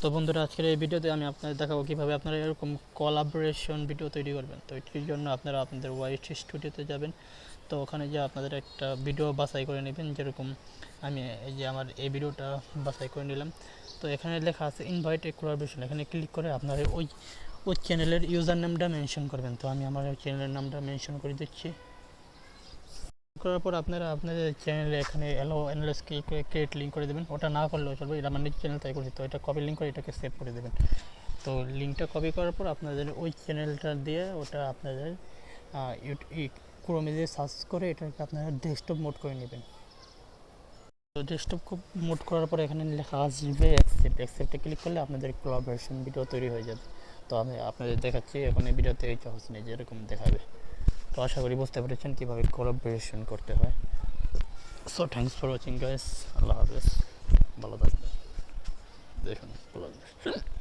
তো বন্ধুরা, আজকের এই ভিডিওতে আমি আপনাদের দেখাবো কীভাবে আপনারা এরকম কোলাবোরেশন ভিডিও তৈরি করবেন। তো এটির জন্য আপনারা আপনাদের ওয়াইট স্টুডিওতে যাবেন। তো ওখানে যে আপনাদের একটা ভিডিও বাছাই করে নেবেন, যেরকম আমি এই যে আমার এই ভিডিওটা বাছাই করে নিলাম। তো এখানে লেখা আছে ইনভাইট এ কোলাবোরেশন, এখানে ক্লিক করে আপনারা ওই চ্যানেলের ইউজার নামটা মেনশন করবেন। তো আমি আমার চ্যানেলের নামটা মেনশন করে দিচ্ছি। করার পর আপনারা আপনাদের চ্যানেলে এখানে অ্যালো অ্যানালাইস ক্রিয়েট লিঙ্ক করে দেবেন। ওটা না করলেও চলবে, এটা আমার নিজের চ্যানেল তাই করছি। তো এটা কপি লিঙ্ক করে এটাকে সেভ করে দেবেন। তো লিঙ্কটা কপি করার পর আপনাদের ওই চ্যানেলটা দিয়ে ওটা আপনাদের ক্রোমে দিয়ে সার্চ করে এটাকে আপনারা ডেস্কটপ মোড করে নেবেন। তো ডেস্কটপ মোড করার পর এখানে লেখা আসবে অ্যাকসেপ্টে ক্লিক করলে আপনাদের কোলাবোরেশন ভিডিও তৈরি হয়ে যাবে। তো আমি আপনাদের দেখাচ্ছি এখন এই ভিডিওতে এই সহজ নেই, যেরকম দেখাবে। তো আশা করি বুঝতে পেরেছেন কীভাবে কোলাবোরেশন করতে হয়। So thanks for watching guys, আল্লাহ হাফেজ, ভালো থাকবেন। দেখুন কোলাবোরেশন।